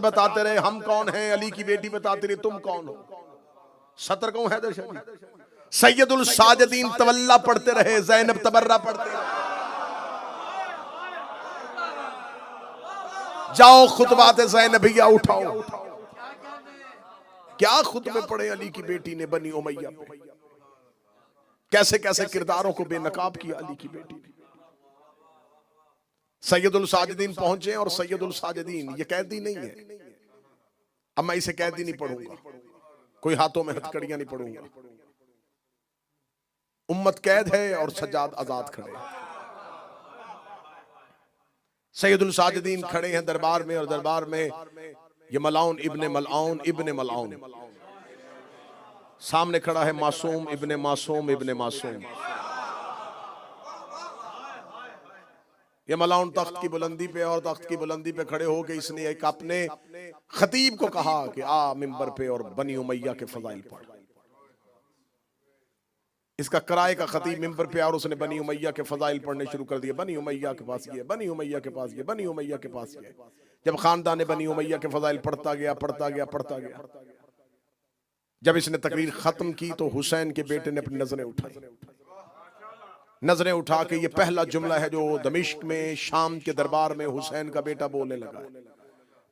बताते रहे हम कौन हैं, अली की बेटी बताती रही तुम कौन हो। सतर कौन है सैयदुल साजिदीन तवल्ला पढ़ते रहे, ज़ैनब तबर्रा पढ़ते रहे। जाओ खुतबात ज़ैनबिया उठाओ, क्या खुतबे पढ़े अली की बेटी ने बनी उमैया पे, कैसे कैसे किरदारों को बेनकाब किया अली की बेटी ने। सैयदुल साजिदीन पहुंचे और सैयदुल साजिदीन ये कैदी नहीं है, अब मैं इसे कैदी नहीं पढ़ूंगा, कोई हाथों में हथकड़ियां नहीं पढ़ूंगा। उम्मत कैद है और सज्जाद आजाद खड़े हैं। सैयदुल साजिदीन खड़े हैं दरबार में, और दरबार में ये मलाउन इब्ने मलाउन सामने खड़ा है, मासूम इब्ने मासूम। ये मलाउन तख्त की बुलंदी पे, और तख्त की बुलंदी पे खड़े होके इसने एक अपने खतीब को कहा कि आ मिंबर पे और बनी उमैया के फजाइल पढ़। इसका किराए का खतीब मिंबर पे और उसने बनी उमैया के फजाइल पढ़ने शुरू कर दिए। बनी उमैया के पास ये, बनी उमैया के पास ये, बनी उमैया के पास ये। जब खानदान बनी उमैया के फजाइल पढ़ता गया, जब इसने तकरीर खत्म की तो हुसैन के बेटे ने अपनी नजरें उठा के ये पहला जुमला है जो दमिश्क में शाम के दरबार में हुसैन का बेटा बोलने लगा।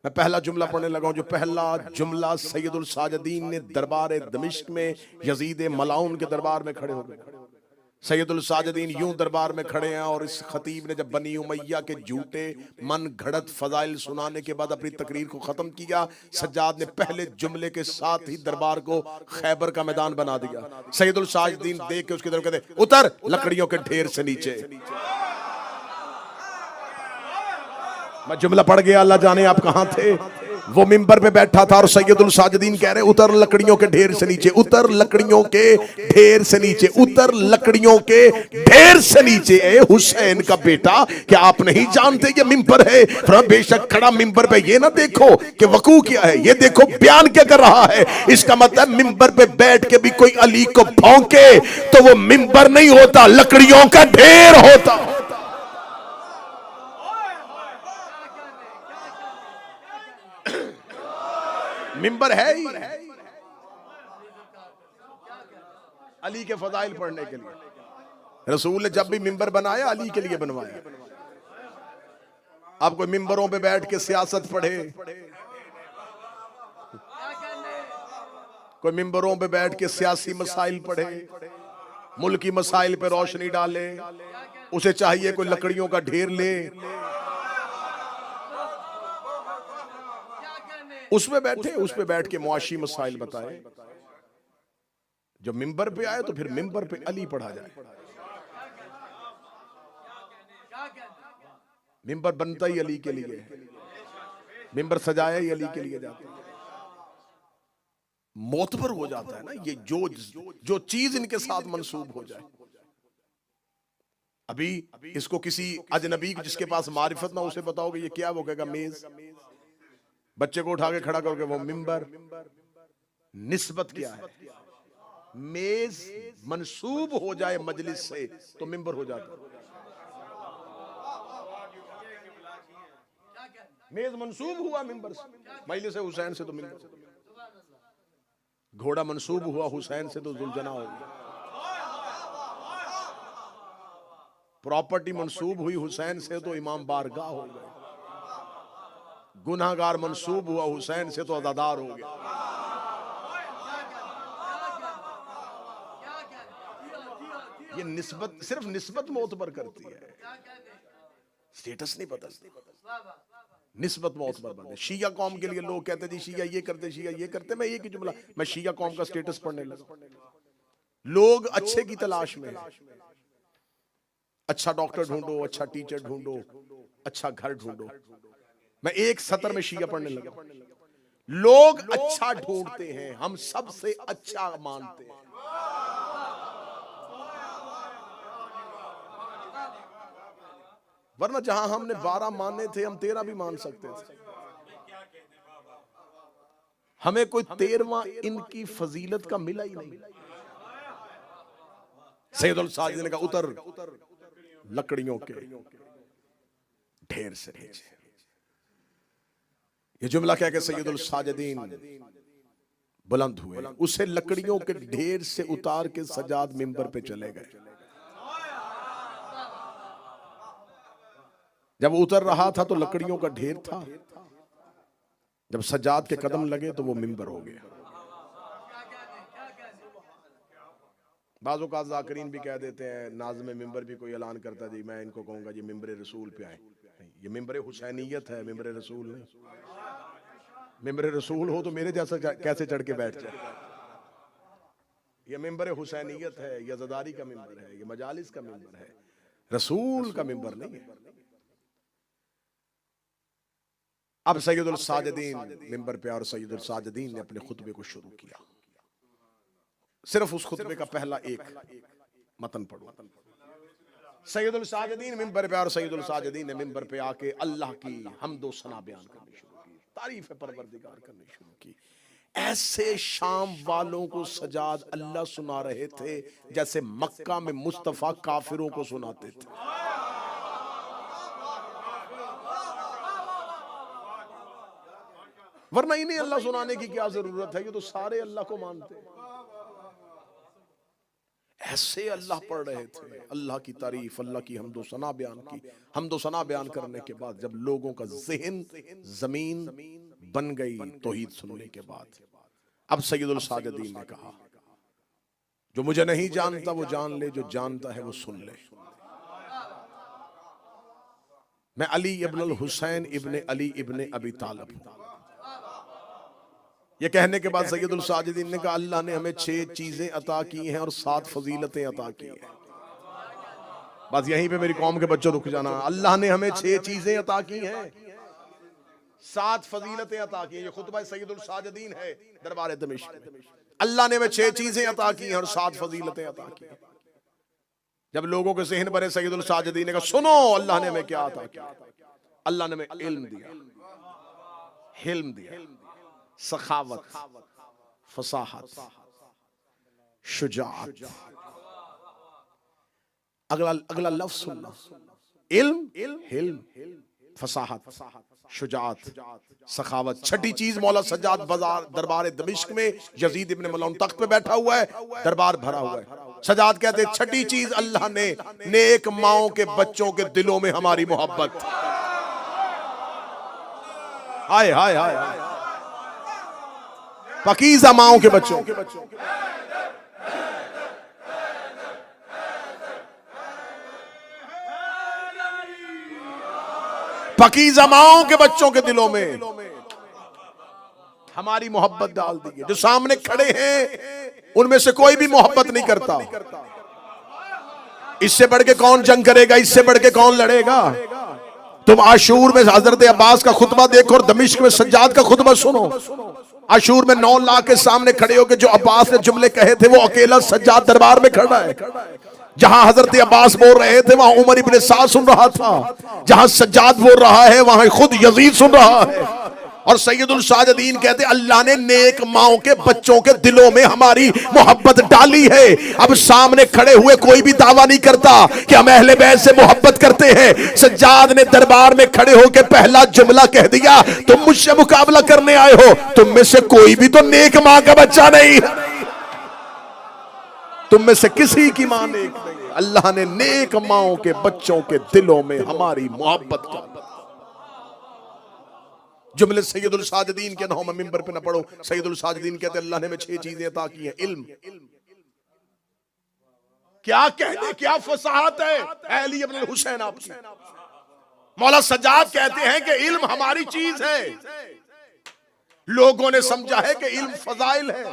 मैं पहला जुमला पढ़ने लगा हूं, जो पहला जुमला सैयदुल साजिदीन ने दरबार दमिश्क में यजीद मलाउन के दरबार में खड़े हो गए। सैयदुल साजिदीन यूं दरबार में खड़े हैं, और इस खतीब ने जब बनी उमैया के झूठे मन घड़त फजाइल सुनाने के बाद अपनी तकरीर को खत्म किया, सज्जाद ने पहले जुमले के साथ ही दरबार को खैबर का मैदान बना दिया। सैयदुल साजिदीन देख के उसकी तरफ कहते, उतर लकड़ियों के ढेर से नीचे। मैं जुमला पढ़ गया, अल्लाह जाने आप कहां थे। वो मिंबर पे बैठा था और सैयदुल साजिदीन कह रहे, उतर लकड़ियों के ढेर से नीचे, उतर लकड़ियों के ढेर से नीचे, उतर लकड़ियों के ढेर से नीचे। ए हुसैन का बेटा, क्या आप नहीं जानते ये मिंबर है? बेशक खड़ा मिंबर पे, ये ना देखो कि वकू क्या है, ये देखो बयान क्या कर रहा है। इसका मतलब मिंबर पे बैठ के भी कोई अली को भौंके तो वो मिंबर नहीं होता, लकड़ियों का ढेर होता। मिंबर है ही अली के फजाइल पढ़ने के लिए। रसूल ने जब भी मिंबर बनाया अली के लिए बनवाया। आप कोई मिंबरों पे बैठ के सियासत पढ़े, कोई मिंबरों पे बैठ के सियासी मसाइल पढ़े, मुल्की मसाइल पे रोशनी डाले, उसे चाहिए कोई लकड़ियों का ढेर ले, उसमें बैठे, उस पे बैठ के मुआशी मसाइल बताए। जब मिंबर पे आए तो फिर मिंबर पे अली पढ़ा जाए। मिंबर बनता ही अली के लिए, मिंबर सजाया ही अली के लिए जाता है। मोतबर हो जाता है ना ये जो चीज इनके साथ मंसूब हो जाए। अभी इसको किसी अजनबी जिसके पास मारिफत ना, उसे बताओगे ये क्या, वो कहेगा मेज। बच्चे को उठा के खड़ा करके वो मिंबर। निस्बत क्या है? मेज मंसूब हो जाए मजलिस से तो मिंबर हो जाता है। मेज मंसूब हुआ मिंबर से, मजलिस हुसैन से तो मिंबर। घोड़ा मंसूब हुआ हुसैन से तो जुलजना हो गया। प्रॉपर्टी मंसूब हुई हुसैन से तो इमाम बारगाह हो गए। गुनाहगार मंसूब हुआ हुसैन से तो अज़ादार हो गया। ये निस्बत, सिर्फ निस्बत मोतबर करती है, स्टेटस नहीं बदलती। निस्बत मोतबर बनती। शिया कौम के लिए लोग कहते जी शिया ये करते, शिया ये करते। मैं एक ही जुमला, मैं शिया कौम का स्टेटस पढ़ने लगा। लोग अच्छे की तलाश में है। अच्छा डॉक्टर ढूंढो, अच्छा टीचर ढूंढो, अच्छा घर ढूंढो। मैं एक सतर में शिया पढ़ने लगा। लोग अच्छा ढूंढते हैं, हम सबसे अच्छा मानते हैं। वरना जहां हमने 12 माने थे, हम 13 भी मान सकते थे। हमें कोई 13वां इनकी फजीलत का मिला ही नहीं। सैयदुल साजिद ने कहा उतर लकड़ियों के ढेर से नीचे। ये जुमला कह के सैयदुल साजिदीन बुलंद हुए, उसे लकड़ियों के ढेर से उतार के सज्जाद मिंबर पे चले गए। जब उतर रहा था तो लकड़ियों का ढेर था, जब सज्जाद के कदम लगे तो वो मिंबर हो गया। बाज़ों का ज़ाकिरीन भी कह देते हैं, नाज़िम मिंबर भी कोई ऐलान करता जी मैं इनको कहूंगा जी मिंबर रसूल पे आए। ये मिंबर हुसैनियत है, मिंबर रसूल नहीं। मिंबर रसूल हो तो मेरे जैसा कैसे चढ़ के बैठ जाए। ये मिंबर हुसैनियत है, यज़दारी का मिंबर है, ये मजालिस का मिंबर है, रसूल का मिंबर नहीं है। अब सैयदुल साजिदीन मिंबर पे और सैयदुल साजिदीन ने अपने खुतबे को शुरू किया। सिर्फ उस खुतबे का पहला एक मतन पढ़ो। सैयदुल साजिदीन मिंबर पे और सैयदुल साजिदीन ने मिंबर पे आके अल्लाह की हम्दो सना बयान करनी शुरू की, तारीफ परवरदिगार करनी शुरू की। ऐसे शाम वालों को सज्जाद अल्लाह सुना रहे थे जैसे मक्का में मुस्तफा काफिरों को सुनाते थे। वरना इन्हें अल्लाह सुनाने की क्या जरूरत है, ये तो सारे अल्लाह को मानते हैं। ऐसे अल्लाह पढ़ रहे थे, अल्लाह की तारीफ, अल्लाह की हम्दो सना बयान की। हम्दो सना बयान करने के बाद जब लोगों का ज़हन जमीन बन गई तौहीद सुनने के बाद, अब सैयदुल साजिदीन ने कहा जो मुझे नहीं जानता वो जान ले, जो जानता है वो सुन ले। मैं अली इब्न हुसैन इब्न अली इब्न अबी तालिब हूं। ये कहने के बाद सैयदुल साजिदीन ने कहा अल्लाह ने हमें 6 चीजें अता की हैं और 7 फजीलतें अता की हैं। बस यहीं पे मेरी कौम के बच्चों रुक जाना। अल्लाह ने हमें 6 चीजें अता की हैं, 7 फजीलतें अता की हैं। ये खुतबा सैयदुल साजिदीन है दरबार दमिश्क में। अल्लाह ने हमें 6 चीजें अता की हैं और 7 फजीलतें अता की हैं। जब लोगों के ज़हन भरे सैयदुल साजिदीन ने कहा सुनो अल्लाह ने हमें क्या अता किया। अल्लाह ने हमें इल्म दिया, हिल्म दिया, सखावत, फसाहत, शुजाअत। अगला लफ्ज सुनना, इल्म, हिल्म, फसाहत, शुजाअत, सखावत। छठी चीज मौला सज्जाद बाजार दरबार दमिश्क में यजीद इब्न मलऊन तख्त पे बैठा हुआ है, दरबार भरा हुआ है। सज्जाद कहते छठी चीज अल्लाह ने नेक माओं के बच्चों के दिलों में हमारी मोहब्बत। हाय हाय हाय, पकीज़ा माओं के बच्चों, पकीज़ा माओं के बच्चों के दिलों में हमारी मोहब्बत डाल दी है। जो सामने खड़े हैं उनमें से कोई भी मोहब्बत नहीं करता। इससे बढ़ के कौन जंग करेगा, इससे बढ़ के कौन लड़ेगा। तुम आशूर में हजरत अब्बास का खुतबा देखो और दमिश्क में सज्जाद का खुतबा सुनो। आशूर में 9 लाख के सामने खड़े होकर जो अब्बास ने जुमले कहे थे वो अकेला सज्जाद दरबार में खड़ा है। जहां हजरत अब्बास बोल रहे थे वहां उमर इब्ने साद सुन रहा था, जहां सज्जाद बोल रहा है वहां खुद यजीद सुन रहा है। और सैयदुल साजिदीन कहते अल्लाह ने नेक माओं के बच्चों के दिलों में हमारी मोहब्बत डाली है। अब सामने खड़े हुए कोई भी दावा नहीं करता कि हम अहले बैत से मोहब्बत करते हैं। सज्जाद ने दरबार में खड़े होकर पहला जुमला कह दिया, तुम मुझसे मुकाबला करने आए हो, तुम में से कोई भी तो नेक मां का बच्चा नहीं, तुम में से किसी की मां नेक नहीं। अल्लाह ने नेक माओं के बच्चों के दिलों में हमारी मोहब्बत डाली। जुमले सैयदुल साजिदीन के नाम मिंबर पे न पढ़ो। सैयदुल साजिदीन कहते अल्लाह ने हमें 6 चीजें अता की हैं। इल्म, क्या कहते, क्या फसाहत है अली इब्न हुसैन आपकी। मौला सज्जाद कहते हैं कि इल्म हमारी चीज है। लोगों ने समझा है कि इल्म फजाइल है,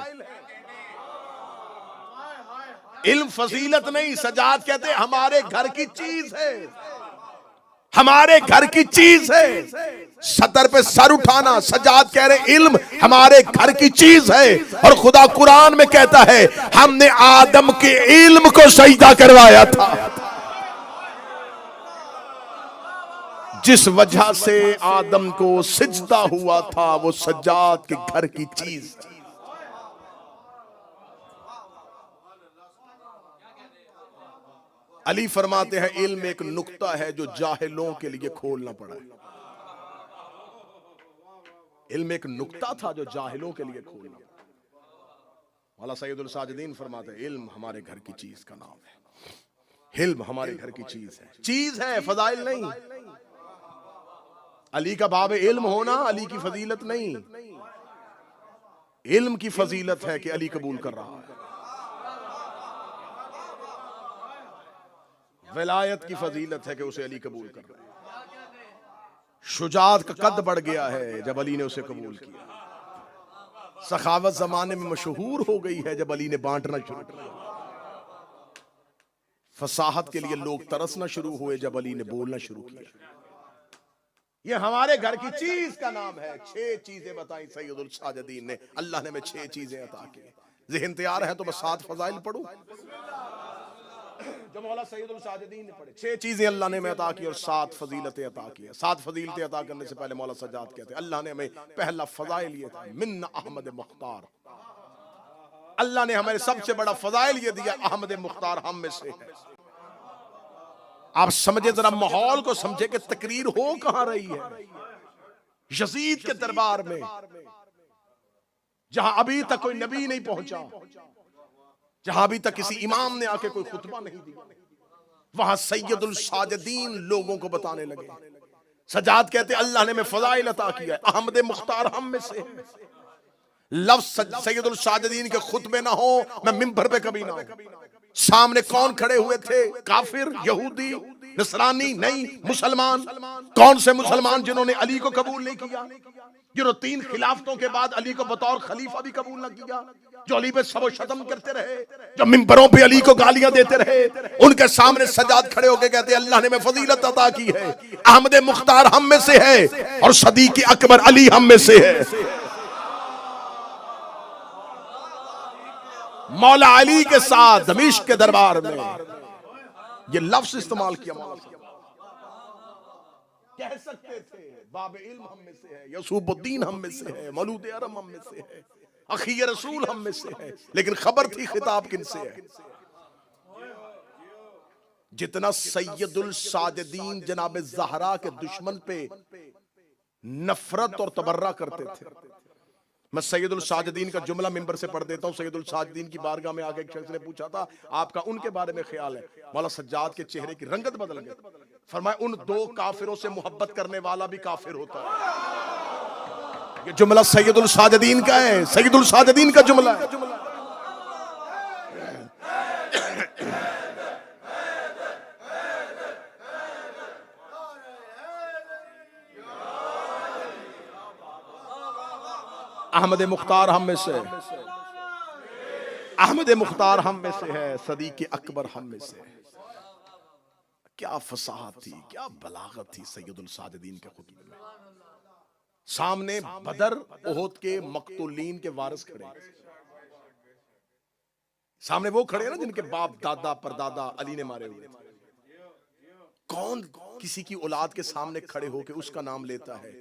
इल्म फजीलत नहीं। सज्जाद कहते हमारे घर की चीज है, हमारे घर की चीज है। सतर पे सर उठाना। सज्जाद कह रहे इल्म हमारे घर की चीज है। और खुदा कुरान में कहता है हमने आदम के इल्म को सजदा करवाया था, जिस वजह से आदम को सिजदा हुआ था वो सज्जाद के घर की चीज। अली फरमाते हैं इल्म एक नुक्ता है जो जाहिलों के लिए खोलना पड़ा है। इल्म एक नुक्ता था जो जाहिलों के लिए खोलना। मौला सैयदुल साजिदीन फरमाते हैं, इल्म हमारे घर की चीज का नाम है। इल्म हमारे घर की चीज है, फजाइल नहीं। अली का बाब इल्म होना अली की फजीलत नहीं, इल्म की फजीलत है कि अली कबूल कर रहा है। विलायत की फजीलत है कि उसे अली कबूल कर रहा है। शुजात का कद बढ़ गया है जब अली ने उसे कबूल किया। सखावत जमाने में मशहूर हो गई है जब अली ने बांटना शुरू किया। फसाहत के लिए लोग तरसना शुरू हुए जब अली ने बोलना शुरू किया। ये हमारे घर की चीज का नाम है। 6 चीजें बताई सैयदुल साजिदीन ने, अल्लाह ने हमें 6 चीजें अता की। ज़हन तैयार है तो मैं 7 फजाइल पढ़ूं जो मौला सैयदुल साजिदीन ने पढ़े। 6 चीजें अल्लाह ने हमें अता की और 7 फजीलतें अता की। 7 फजीलतें अता करने से पहले मौला सज्जाद कहते हैं, अल्लाह ने हमें पहला फजाइल ये था, मिन्न अहमद मुख्तार। अल्लाह ने हमें सबसे बड़ा फजाइल ये दिया, अहमद मुख्तार हम में से है। आप समझे, जरा माहौल को समझे कि तकरीर हो कहां रही है। यजीद के दरबार में, जहां अभी तक कोई नबी नहीं पहुंचा, जहां अभी तक किसी इमाम ने आके कोई खुतबा नहीं दिया, वहां सैयदुल साजिदीन लोगों को बताने लगे। सजाद कहते अल्लाह ने हमें फजाइल अता किया है, अहमद मुख्तार हम में से है। लफ्ज सैयदुल साजिदीन के खुतबे ना हो, मैं मिंबर पे कभी ना हो। सामने कौन खड़े हुए थे? काफिर, यहूदी, नसरानी नहीं, मुसलमान। कौन से मुसलमान? जिन्होंने अली को कबूल नहीं किया, जिन्होंने 3 खिलाफतों के बाद अली को बतौर खलीफा भी कबूल न किया, जो अली पे सबो शतम करते रहे, जो मिंबरों पे अली को गालियां देते रहे। उनके सामने सज्जाद खड़े होकर कहते अल्लाह ने हमें फजीलत अता की है, अहमद मुख्तार हम में से है और सदीक अकबर अली हम में से है। मौला अली के साथ दमिश्क के दरबार में ये लफ्ज इस्तेमाल किया। मौला कह सकते थे बाब इल्म हम में से है, यसूबुद्दीन हम में से है, मौलूद अरम हम में से है, अखी रसूल हम में से है, लेकिन खबर थी खिताब किनसे है। जितना सैयदुल साजिदीन जनाब ज़हरा के दुश्मन पे नफरत और तबर्रा करते थे। मैं सैयदुल साजिदीन का जुमला मिंबर से पढ़ देता हूं। सैयदुल साजिदीन की बारगाह में आके एक शख्स ने पूछा था, आपका उनके बारे में ख्याल है? मौला सज्जाद के चेहरे की रंगत बदल गई। फरमाया, उन 2 काफिरों से मोहब्बत करने वाला भी काफिर होता है। ये जुमला सैयदुल साजिदीन का है, सैयदुल साजिदीन का जुमला है। अहमद मुख्तार हम में से, अहमद मुख्तार हम में से है, सदीक अकबर हम में से है। क्या फसाहत थी, क्या बलागत थी सैयदुल साजिदीन के खुतबे में। सामने बदर ओहद के मकतूलीन के वारिस खड़े, सामने वो खड़े हैं ना जिनके बाप दादा परदादा अली ने मारे हुए। कौन किसी की औलाद के सामने खड़े होकर उसका नाम लेता है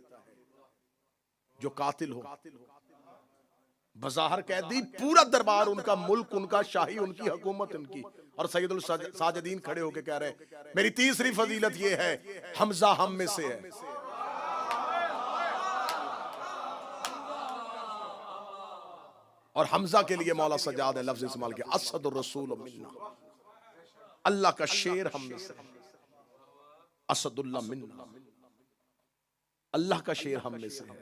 जो कातिल हो? बज़ाहिर कैदी, पूरा दरबार उनका, मुल्क उनका, शाही उनकी, हुकूमत उनकी, और सैयदुल साजिदीन खड़े होकर कह रहे हैं मेरी तीसरी फजीलत ये है, हमजा हम में से है। और हमजा के लिए मौला सज्जाद ने लफ्ज इस्तेमाल किया, असदुर रसूल मिन्ना, अल्लाह का शेर हम में से, असदुल्लाह मिन्ना, अल्लाह का शेर हम में से है,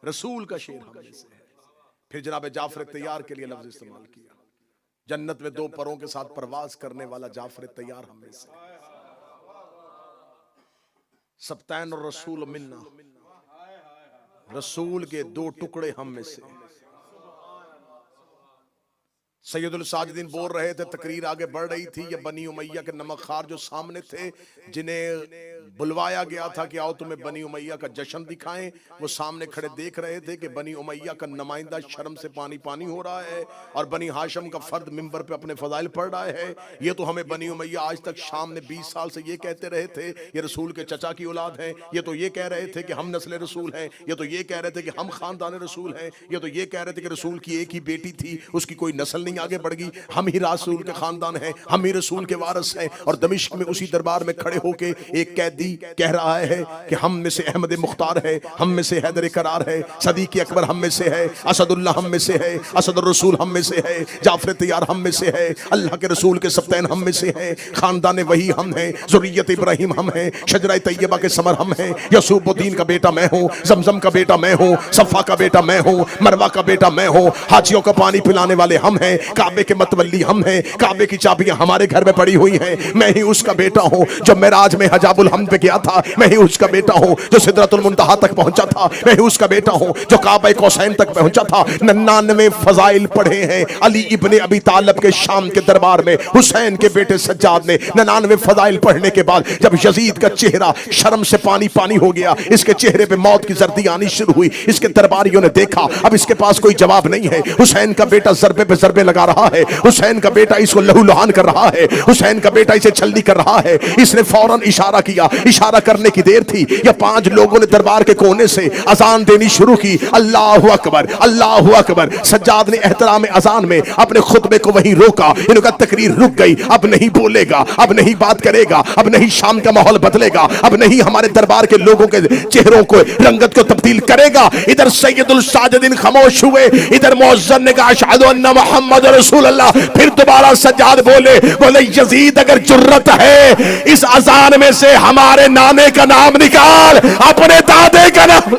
रसूल का शेर हम में से है। फिर जनाब जाफर तैयार के लिए लफ्ज इस्तेमाल किया, जन्नत में 2 परों के साथ परवाज करने वाला जाफर तैयार हम में से, सबतैन और रसूल मिन्ना, रसूल के 2 टुकड़े हम में से। सैयदुल साजिदीन बोल रहे थे, तकरीर आगे बढ़ रही थी। ये बनी उमैया के नमकखार जो सामने थे, जिन्हें बुलवाया गया था कि आओ तुम्हें बनी उमैया का जश्न दिखाएं, वो सामने खड़े देख रहे थे कि बनी उमैया का नुमाइंदा शर्म से पानी पानी हो रहा है और बनी हाशम का फर्द मिंबर पे अपने फजाइल पढ़ रहा है। ये तो हमें बनी उमैया आज तक शाम ने 20 साल से ये कहते रहे थे ये रसूल के चचा की औलाद है, ये तो ये कह रहे थे कि हम नस्ल रसूल हैं, ये तो ये कह रहे थे कि हम खानदान रसूल हैं, ये तो ये कह रहे थे कि रसूल की एक ही बेटी थी, उसकी कोई नस्ल नहीं आगे बढ़ गई, हम ही रसूल के खानदान हैं, हम ही रसूल के वारिस हैं। और दमिश्क में उसी दरबार में खड़े होके एक कैदी कैदी कह रहा है कि हम में से अहमद मुख्तार है, हम में से हैदर करार है, सदीक अकबर हम में से है, असदुल्लाह हम में से है, असदुर रसूल हम में से है, जाफर तैयार हम में से है, अल्लाह के रसूल के सफ्तैन हम में से है, खानदान वही हम हैं, ज़ुर्रियत इब्राहिम हम हैं, शजरा तैयबा के समर हम हैं, यसूबुद्दीन का बेटा मैं हूँ, जमजम का बेटा मैं हूँ, सफ़ा का बेटा मैं हूँ, मरवा का बेटा मैं हूँ, हाजियों का पानी पिलाने वाले हम हैं, काबे के मतवल्ली हम हैं, काबे की चाबियां हमारे घर में पड़ी हुई हैं, मैं ही उसका बेटा हूँ जो मेराज में हजाबुल हमद पे गया था, मैं ही उसका बेटा हूँ जो सिदरतुल मुंतहा तक पहुंचा था, मैं ही उसका बेटा हूँ जो काबा कौसैन तक पहुंचा था। 99 फजाइल पढ़े हैं अली इब्ने अबी तालिब के शाम के दरबार में, हुसैन के बेटे सज्जाद ने 99 फजाइल पढ़ने के बाद जब यजीद का चेहरा शर्म से पानी पानी हो गया, इसके चेहरे पे मौत की जर्दी आनी शुरू हुई, इसके दरबारियों ने देखा अब इसके पास कोई जवाब नहीं है, हुसैन का बेटा जरबे पे जरबे लगा रहा है, हुसैन का बेटा इसको लहूलुहान कर रहा है, हुसैन का बेटा इसे छलनी कर रहा है। इसने फौरन इशारा किया, इशारा करने की देर थी या 5 लोगों ने दरबार के कोने से अजान देनी शुरू की, अल्लाहु अकबर अल्लाहु अकबर। सज्जाद ने एहतराम अजान में अपने खुतबे को वहीं रोका, इनका तकरीर रुक गई, अब नहीं बोलेगा, अब नहीं बात करेगा, अब नहीं शाम का माहौल बदलेगा, अब नहीं हमारे दरबार के लोगों के चेहरों को रंगत को तब्दील करेगा। इधर सैयदुल साजिदीन खामोश हुए, इधर मुअज्जिन ने कहा अशहदु अन्ना मुहम्मद रसूलुल्लाह। फिर दोबारा सज्जाद बोले यजीद अगर जुर्रत है इस अजान में से हमारे नाने का नाम निकाल, अपने दादे का नाम।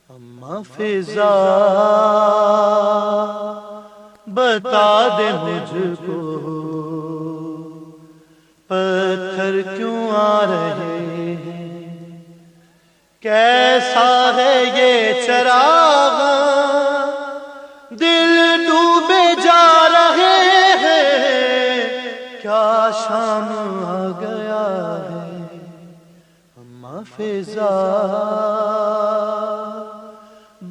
अम्मा फिजा बता दे मुझको पत्थर क्यों आ रहे हैं, कैसा है ये चराग दिल डूबे जा रहे हैं, क्या शाम आ गया है। अम्मा फिजा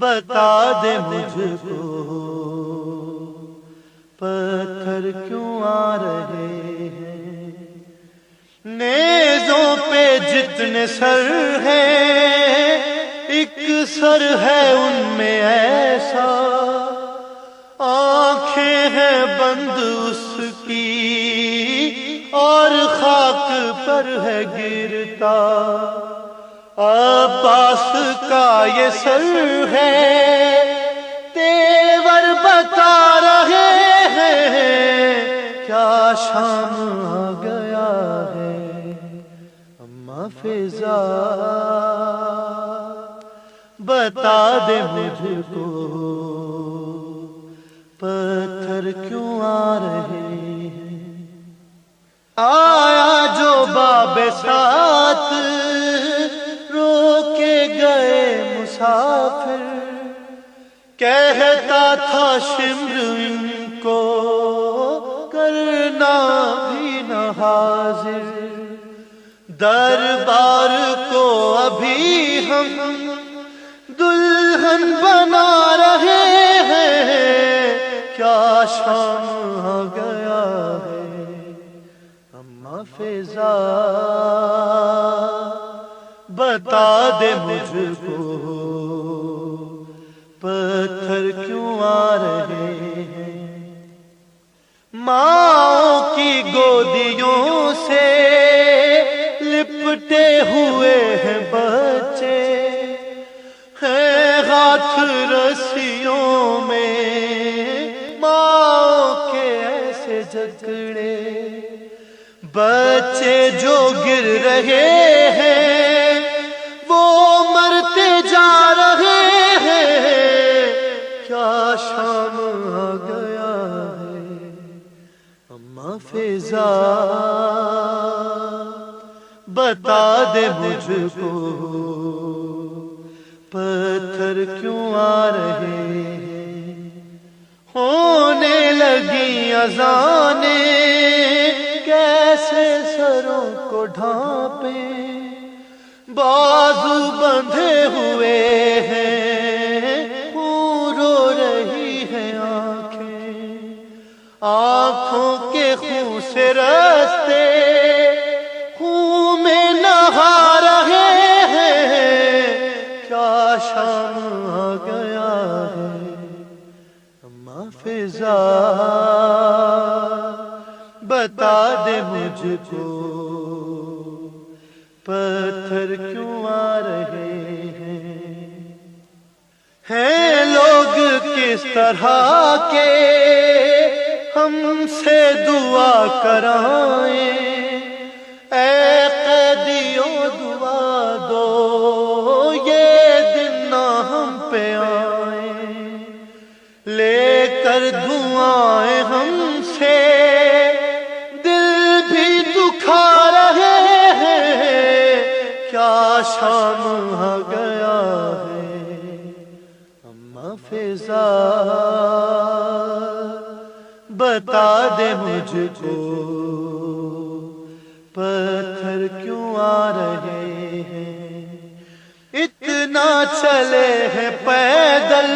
बता दे मुझको पत्थर क्यों आ रहे हैं, नेज़ों पे जितने सर हैं एक सर है उनमें ऐसा, आंखें हैं बंद उसकी और खाक पर है गिरता। अब्बास का ये सर है तेवर बता रहे हैं, क्या शाम आ गया है। अम्मा फिजा बता दे मुझको पत्थर क्यों आ रहे हैं। आया जो बाबे साथ रोके गए मुसाफिर, कहता था शिम्र इनको करना भी न हाजिर, दरबार को अभी हम दुल्हन बना रहे हैं, क्या शाम आ गया है। अम्मा फिजा बता दे मुझको पत्थर क्यों आ रहे हैं। माँ की गोदियों से लिपटे हुए हैं बच्चे, हैं हाथ रस्सियों में माँ के ऐसे जकड़े, बच्चे जो गिर रहे हैं वो मरते जा रहे हैं, क्या शाम आ गया है। अम्मा फिजा बता दे मुझको पत्थर क्यों आ रहे हैं। होने लगी अज़ाने कैसे सरों को ढांपे, बाजू बंधे हुए हैं रो रही हैं आंखें, आंखों के खून से रास्ते खून में नहा रहे हैं, क्या शाम आ गया है। अम्मा फिजा बता दे मुझको पत्थर क्यों आ रहे हैं लोग किस तरह के हमसे दुआ कराएं। ऐ कैदियों दुआ दो ये दिन ना हम पे आए, लेकर दुआएं हमसे दिल भी दुखा रहे हैं। क्या शाम आ गया है अम्मा फिजा, बता दे मुझको पत्थर क्यों आ रहे हैं। इतना चले हैं पैदल